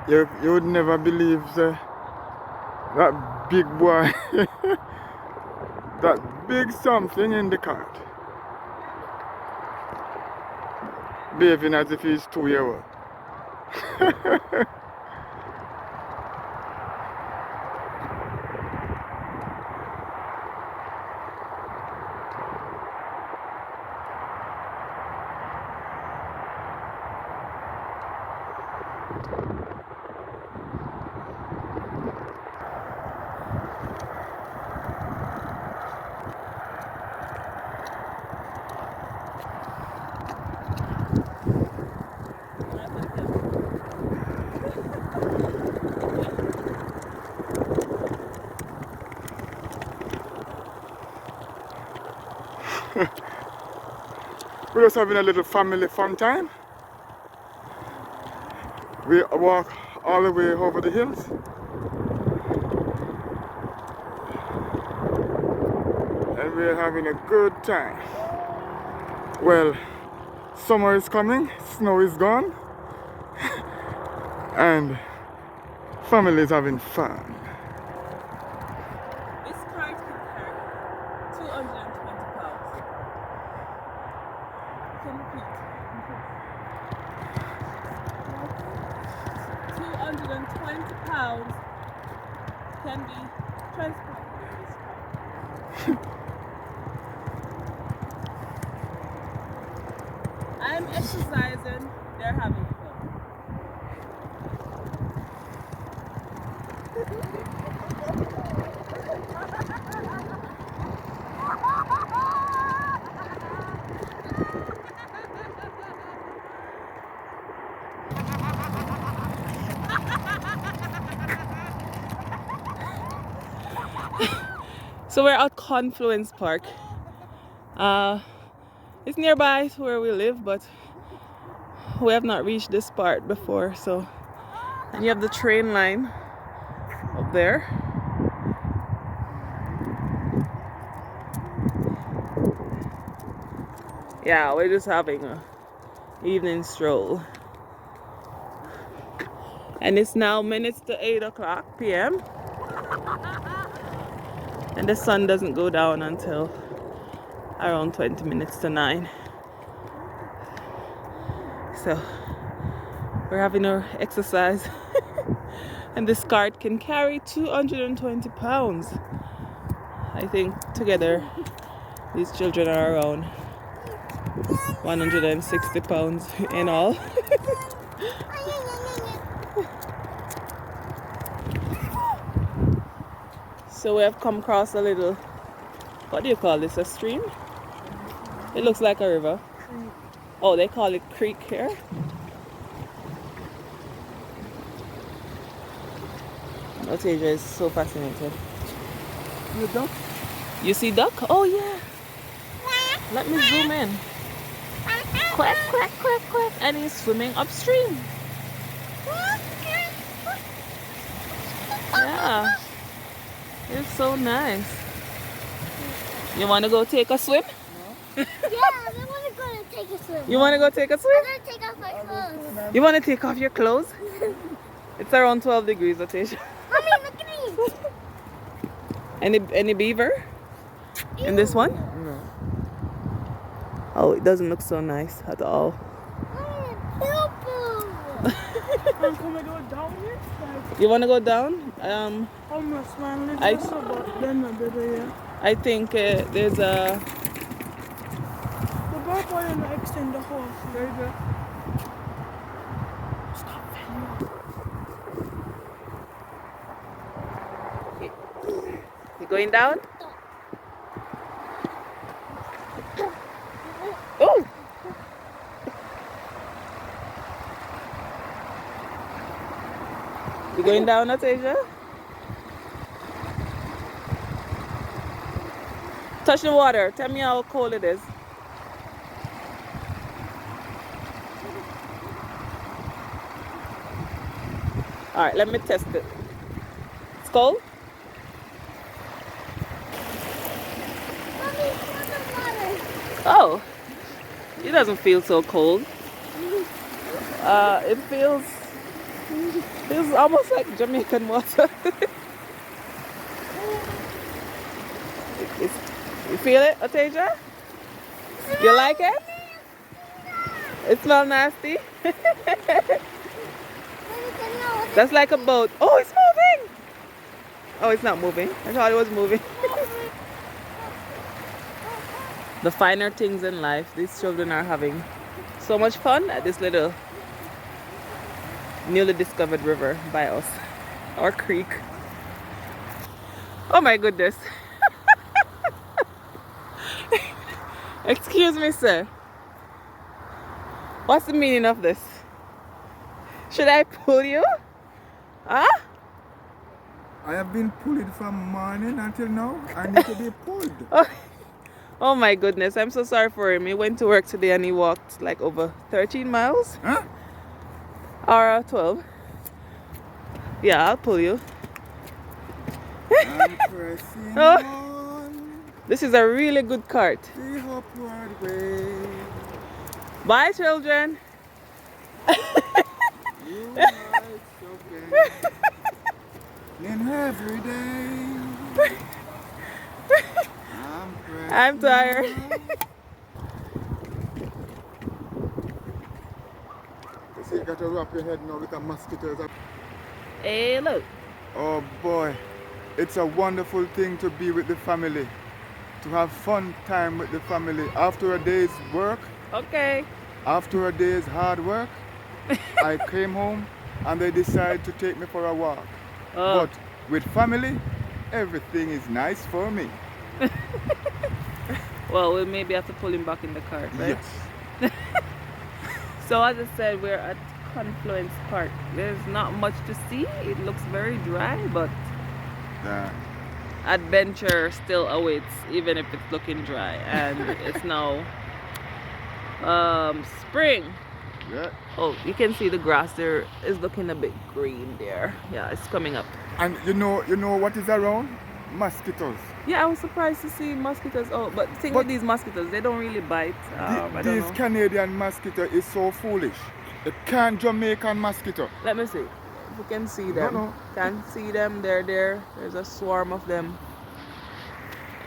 You would never believe that big boy, that big something in the cart, behaving as if he's 2 years old. We're just having a little family fun time. We walk all the way over the hills. And we're having a good time. Well, summer is coming, snow is gone, and family is having fun. This cart can carry 220 pounds. Can repeat. 220 pounds can be transported in this cart. I'm exercising, they're having fun. So we're at Confluence Park. It's nearby to where we live, but we have not reached this part before. So, and you have the train line up there. Yeah, we're just having a evening stroll. And it's now minutes to 8 o'clock p.m. And the sun doesn't go down until around 20 minutes to 9. So we're having our exercise. And this cart can carry 220 pounds. I think together these children are around 160 pounds in all. So we have come across a little, what do you call this, a stream? It looks like a river. Oh, they call it creek here. Otasia is so fascinated. You duck? You see duck? Oh yeah. Let me zoom in. Quack, quack, quack, quack. And he's swimming upstream. Yeah. It's so nice. You want to go take a swim? Yeah, I want to go take a swim. You want to go take a swim? I'm going to take off my clothes. You want to take off your clothes? It's around 12 degrees, Otasia. Mommy, look at me. Any beaver in this one? No. Oh, it doesn't look so nice at all. Can we go down here? You want to go down? Almost man, I- I I think there's a... The bird boy and extend the hole. Very good. You going down? Oh! You going down, Natasha? Touch the water. Tell me how cold it is. Alright, let me test it. It's cold? Mommy, pour the water. Oh, it doesn't feel so cold. It feels This is almost like Jamaican water. You feel it, Otasia? You like it? It smells nasty. That's like a boat. Oh, it's moving. Oh, it's not moving. I thought it was moving. The finer things in life. These children are having so much fun at this little newly discovered river by us, or creek. Oh my goodness. Excuse me, sir. What's the meaning of this? Should I pull you? Huh? I have been pulled from morning until now. I need to be pulled. Oh my goodness, I'm so sorry for him. He went to work today and he walked like over 13 miles. Huh? Or 12. Yeah, I'll pull you. I'm pressing Oh. on This is a really good cart. the upward way. Bye, children. You might okay. In every day. I'm tired. You see, you got to wrap your head now with the mosquitoes. Hey, look. Oh boy, it's a wonderful thing to be with the family, to have fun time with the family. After a day's work, Okay. after a day's hard work, I came home and they decided to take me for a walk. Oh. But with family, everything is nice for me. Well, we'll maybe have to pull him back in the cart, right? Yes. So as I said, we're at Confluence Park. There's not much to see. It looks very dry, but adventure still awaits, even if it's looking dry. And it's now spring. Yeah. Oh, you can see the grass there is looking a bit green there. Yeah, it's coming up. And you know what is around? Mosquitoes. Yeah, I was surprised to see mosquitoes. Oh, but the thing with these mosquitoes, they don't really bite. I don't This know. Canadian mosquito is so foolish. The can Jamaican mosquito. Let me see. If you can see them. No. Can see them. They're there. There's a swarm of them.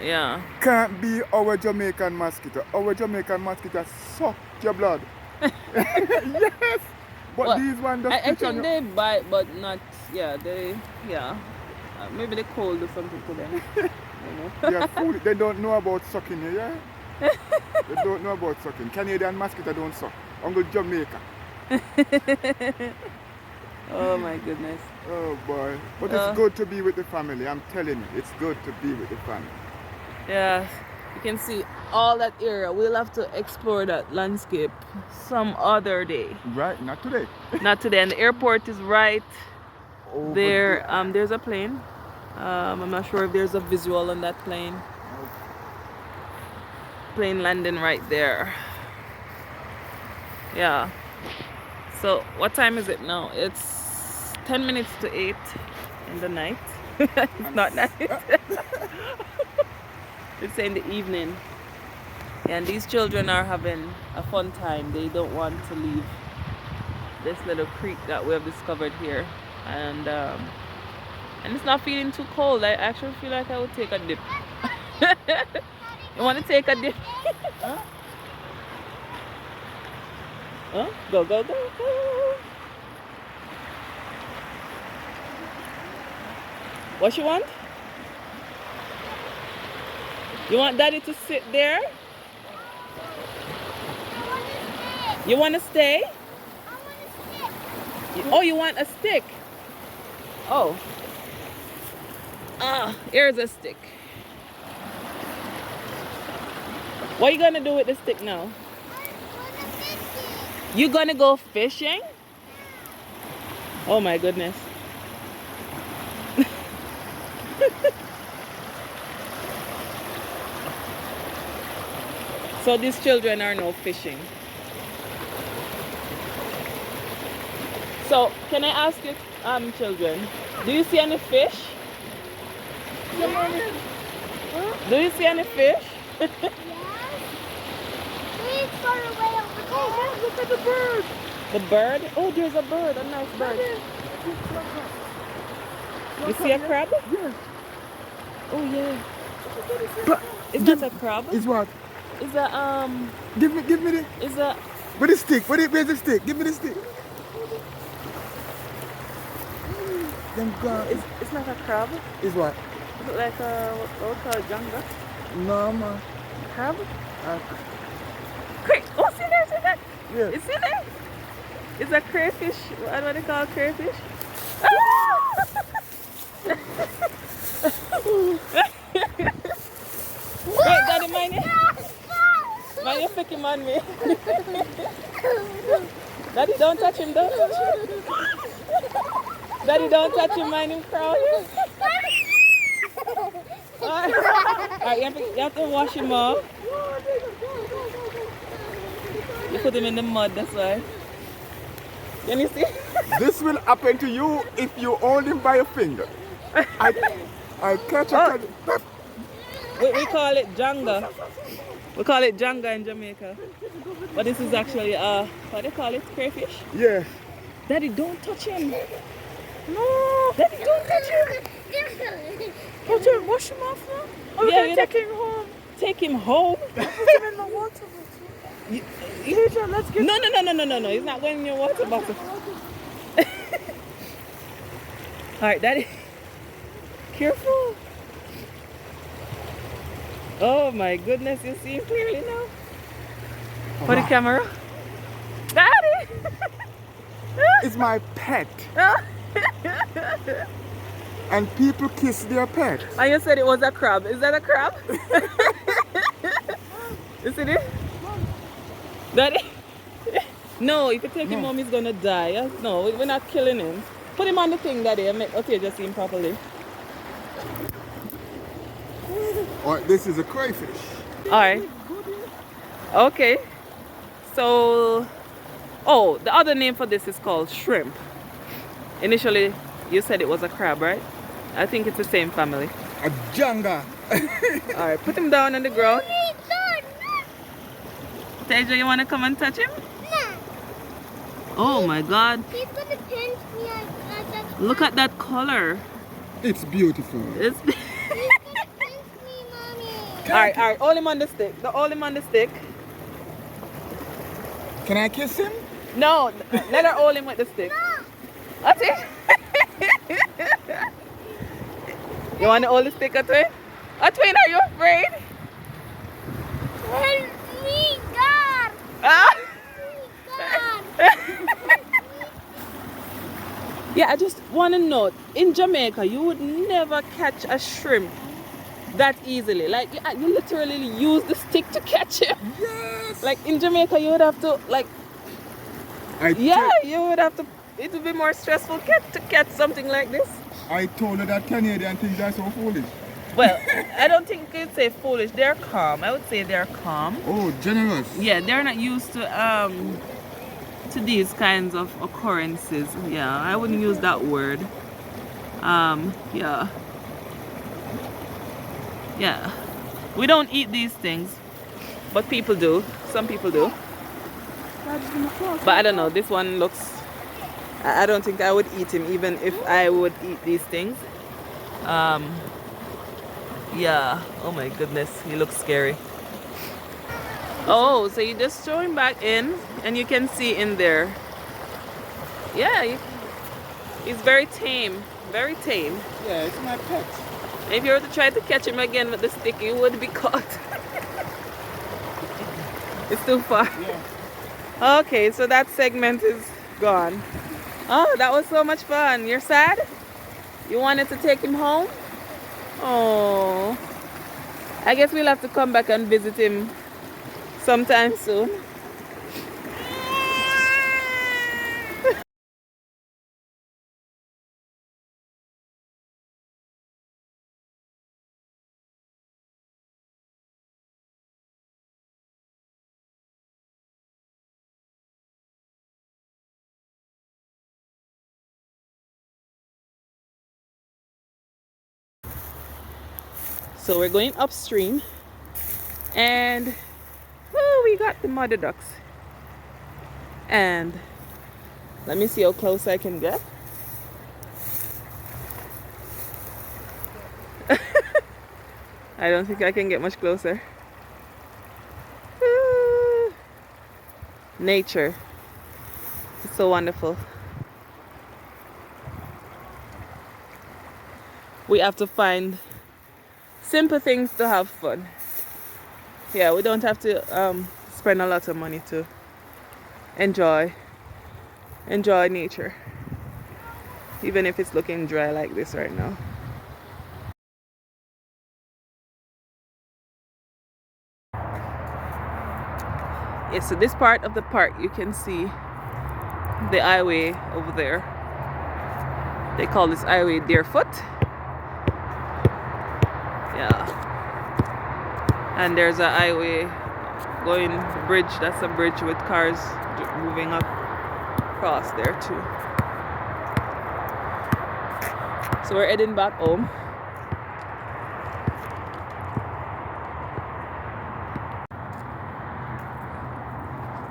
Yeah. Can't be our Jamaican mosquito. Our Jamaican mosquito suck your blood. Yes. But Well, these ones just I stitch on think you. they bite, but not. Yeah, maybe the cold or something to them. I don't know. They're foolish. They don't know about sucking you, yeah? They don't know about sucking. Canadian mosquito don't suck. Uncle Jamaica. Oh my goodness. Oh boy. But it's good to be with the family. I'm telling you, it's good to be with the family. Yeah, you can see all that area. We'll have to explore that landscape some other day. Right, not today. Not today. And the airport is right Over there. There's a plane. I'm not sure if there's a visual on that plane. Plane landing right there. Yeah. So what time is it now? It's 10 minutes to 8 in the night. It's not night. It's in the evening. And these children are having a fun time. They don't want to leave this little creek that we have discovered here. And it's not feeling too cold. I actually feel like I would take a dip. You want to take a dip? Huh? Huh? Go, go, go, go. What you want? You want daddy to sit there? You want to stay? Oh, you want a stick? Oh. Here's a stick. What are you gonna do with the stick now? You gonna go fishing? Oh my goodness. So these children are now fishing. So can I ask you, children, do you see any fish? Yes. Do you see any fish? Yes. It's far away over there. Oh, look at the bird. The bird? Oh, there's a bird, a nice bird. You see a crab? Yeah. Oh yeah. But Is that a crab? is what? Is that Give me the. is that Where's the stick? Where's the stick? Give me the stick. Them gone. it's not a crab? Is what? Is it like what we call janga? No, man. Crab? Uh, Cray! Oh, see there, see that? yeah. You see there? It's a crayfish. What do they call crayfish? Ah! Wait, Daddy, mind you? Mind you flicking on me? Daddy, don't touch him, don't touch him. Daddy, don't touch him, mind him crawling. Alright, you have to wash him off. You put him in the mud, that's why. Can you see? This will happen to you if you hold him by a finger. I catch a We call it janga. We call it janga in Jamaica. But this is actually, what do you call it? Crayfish? Yeah. Daddy, don't touch him. No. Daddy, don't touch him. Put him, wash him off now. Oh, Yeah, yeah, you take him home. Take him home. Put him in the water bottle. Later, let's get. No. He's not going in your water bottle. Alright, Daddy. Careful. Oh my goodness, you see him clearly now. For the camera. Daddy! It's my pet. And people kiss their pet. And you said it was a crab. Is that a crab? You see it? Daddy? No, if you take him home, he's gonna die. No, we're not killing him. Put him on the thing, Daddy, and make okay, just see him properly. Or this is a crayfish. Alright. Okay. So, oh, the other name for this is called shrimp. Initially, you said it was a crab, right? I think it's the same family. A janga. Alright, put him down on the ground. Teja, you want to come and touch him? Oh my God. He's gonna pinch me Look at that color. It's beautiful. It's... He's gonna pinch me, mommy. Alright, hold him on the stick. Hold him on the stick. Can I kiss him? No, let her hold him with the stick. That's it. You want to hold the stick, Atwin? Atwin, are you afraid? Help me, God. Ah. God. Yeah, I just want to note, in Jamaica, you would never catch a shrimp that easily. Like, you literally use the stick to catch him. Yes. Like, in Jamaica, you would have to, like, you would have to, it would be more stressful to catch something like this. I told her that Canadian things are so foolish. Well, I don't think you'd say foolish. They're calm. I would say they're calm. Oh, generous. Yeah, they're not used to these kinds of occurrences. Yeah, I wouldn't use that word. Yeah. Yeah. We don't eat these things, but people do. Some people do. But I don't know. This one looks... I don't think I would eat him even if I would eat these things. Yeah. Oh my goodness. He looks scary. Oh, so you just throw him back in and you can see in there. Yeah. He's very tame. Very tame. Yeah, it's my pet. If you were to try to catch him again with the stick, you would be caught. It's too far. Yeah. Okay, so that segment is gone. Oh, that was so much fun. You're sad? You wanted to take him home? Oh. I guess we'll have to come back and visit him sometime soon. So we're going upstream and we got the mother ducks. And let me see how close I can get. I don't think I can get much closer. Woo. Nature. It's so wonderful. We have to find simple things to have fun. Yeah, we don't have to spend a lot of money to enjoy nature, even if it's looking dry like this right now. Yeah, so this part of the park, you can see the highway over there. They call this highway Deerfoot. Yeah. And there's a highway going bridge. That's a bridge with cars moving across there too. So we're heading back home.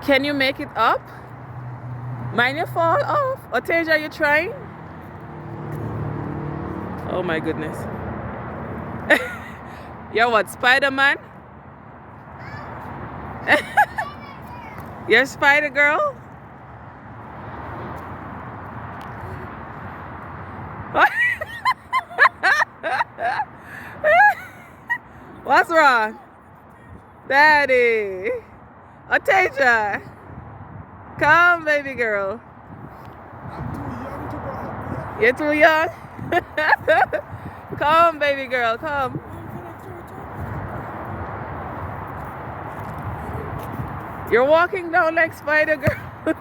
Can you make it up? Mind you fall off? Oteja, you trying? Oh my goodness. You're what, Spider-Man? You're Spider-Girl? What's wrong? Daddy. Oteja. Come, baby girl. You're too young? Come, baby girl, come. You're walking down like Spider-Girl.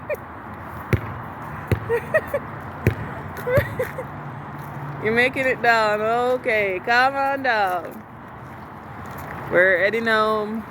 You're making it down. Okay, come on down. We're heading home.